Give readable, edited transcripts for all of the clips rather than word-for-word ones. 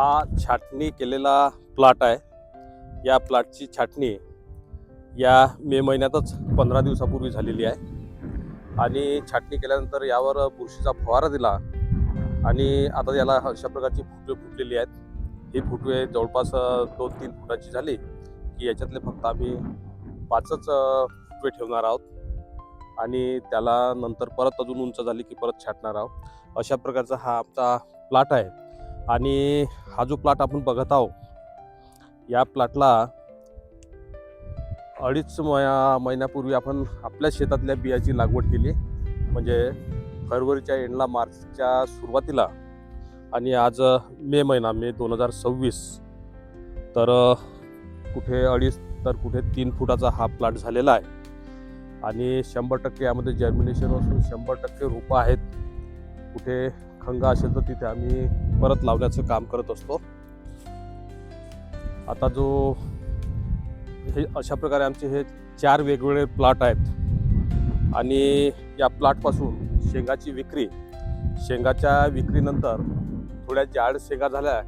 हा छाटणी केलेला प्लॉट आहे। या प्लॉटची छाटणी या मे महिन्यातच 15 दिवसापूर्वी झालेली आहे आणि छाटणी केल्यानंतर यावर बुरशीचा फवारा दिला आणि आता याला अशा प्रकारची फुटवे फुटलेली आहेत। ही फुटवे जवळपास 2-3 फुटाची झाली की याच्यातले फक्त आम्ही 5च फुटवे ठेवणार आहोत आणि त्याला नंतर परत अजून उंच झाली की परत छाटणार आहोत। अशा प्रकारचा हा आमचा प्लॉट आहे आणि हा जो प्लॉट आपण बघत आहोत या प्लॉटला 2.5 महिन्यापूर्वी आपण आपल्या शेतातल्या बियाची लागवड केली, म्हणजे फरवरीच्या एंडला मार्चच्या सुरुवातीला आणि आज मे 2026 तर कुठे 2.5 तर कुठे 3 फुटाचा हा प्लॉट झालेला आहे आणि 100% यामध्ये जर्मिनेशन असून 100% रोपं आहेत। कुठे खंग असेल तर तिथे आम्ही परत लावण्याचं काम करत असतो। आता जो हे अशा प्रकारे आमचे हे 4 वेगवेगळे प्लॉट आहेत आणि या प्लॉटपासून शेंगाच्या विक्रीनंतर थोड्या जाड शेंगा झाल्या।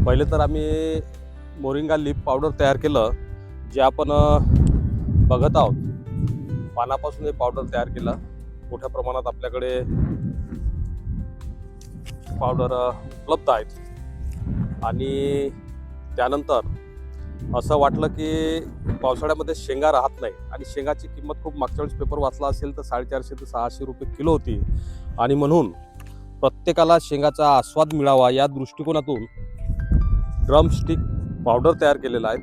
पहिले तर आम्ही मोरिंगा लीफ पावडर तयार केलं, जे आपण बघत आहोत। पानापासून हे पावडर तयार केलं। मोठ्या प्रमाणात आपल्याकडे पावडर उपलब्ध आहेत आणि त्यानंतर असं वाटलं की पावसाळ्यामध्ये शेंगा राहत नाही आणि शेंगाची किंमत खूप मागच्या वेळेस पेपर वाचला असेल तर 450 ते 600 रुपये किलो होती आणि म्हणून प्रत्येकाला शेंगाचा आस्वाद मिळावा या दृष्टिकोनातून ड्रमस्टिक पावडर तयार केलेला आहे।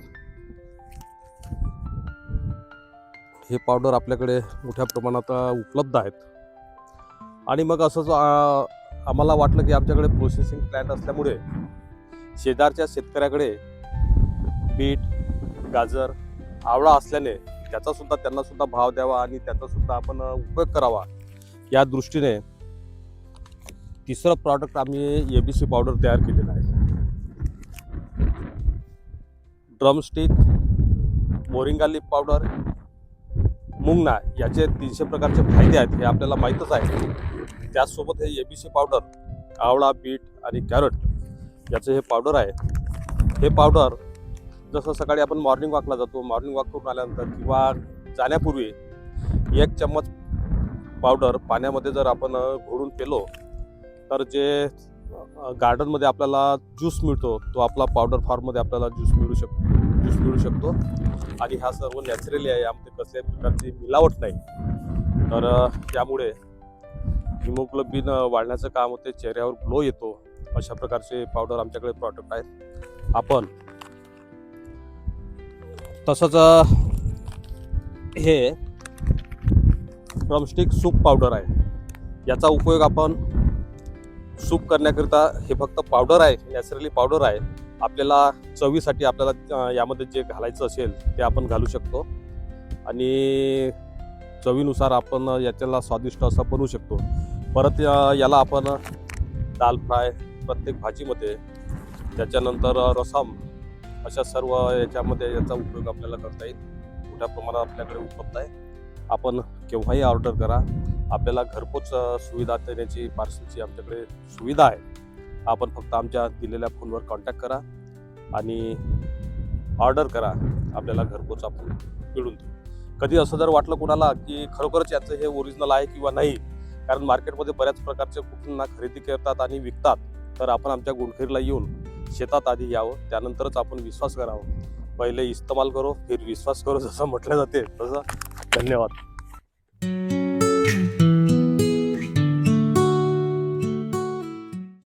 हे पावडर आपल्याकडे मोठ्या प्रमाणात उपलब्ध आहेत आणि मग असंच आम्हाला वाटलं की आमच्याकडे प्रोसेसिंग प्लांट असल्यामुळे शेजारच्या शेतकऱ्याकडे बीट, गाजर, आवळा असल्याने त्यांना सुद्धा भाव द्यावा आणि त्याचा सुद्धा आपण उपयोग करावा या दृष्टीने तिसरं प्रॉडक्ट आम्ही ABC पावडर तयार केलेलं आहे। ड्रमस्टिक, मोरिंगा लीफ पावडर, मुंगना याचे 300 प्रकारचे फायदे आहेत हे आपल्याला माहीतच आहे। त्याचसोबत हे ABC पावडर आवळा, बीट आणि कॅरट याचं हे पावडर आहे। हे पावडर जसं सकाळी आपण मॉर्निंग वॉकला जातो, मॉर्निंग वॉक करून आल्यानंतर किंवा जाण्यापूर्वी 1 चम्मच पावडर पाण्यामध्ये जर आपण घोळून पेलो तर जे गार्डनमध्ये आपल्याला ज्यूस मिळतो तो आपला पावडर फॉर्ममध्ये आपल्याला ज्यूस मिळू शकतो आणि हा सर्व नॅचरली आहे। यामध्ये कसल्याही प्रकारची मिलावट नाही, तर त्यामुळे हिमोग्लोबिन वाढण्याचं काम होते, चेहऱ्यावर ग्लो येतो। अशा प्रकारचे पावडर आमच्याकडे प्रॉडक्ट आहेत। आपण तसंच हे ड्रमस्टिक सूप पावडर आहे। याचा उपयोग आपण सूप करण्याकरिता, हे फक्त पावडर आहे, नॅचरली पावडर आहे। आपल्याला चवीसाठी आपल्याला यामध्ये जे घालायचं असेल ते आपण घालू शकतो आणि चवीनुसार आपण याच्याला स्वादिष्ट असं बनवू शकतो। परत याला आपण दाल फ्राय, प्रत्येक भाजीमध्ये, त्याच्यानंतर रसम, अशा सर्व याच्यामध्ये याचा उपयोग आपल्याला करता येईल। मोठ्या प्रमाणात आपल्याकडे उपलब्ध आहे। आपण केव्हाही ऑर्डर करा, आपल्याला घरपोच सुविधा देण्याची पार्सलची आमच्याकडे सुविधा आहे। आपण फक्त आमच्या दिलेल्या फोनवर कॉन्टॅक्ट करा आणि ऑर्डर करा, आपल्याला घरपोच आपण मिळून देऊ। कधी असं जर वाटलं कोणाला की खरोखरच याचं हे ओरिजिनल आहे किंवा नाही, कारण मार्केटमध्ये बऱ्याच प्रकारचे कुठून खरेदी करतात आणि विकतात, तर आपण आमच्या गुणखेरीला येऊन शेतात आधी यावं, त्यानंतरच आपण विश्वास करावा। पहिले इस्तेमाल करो फिर विश्वास करो, जसं म्हटलं जाते तसं। धन्यवाद।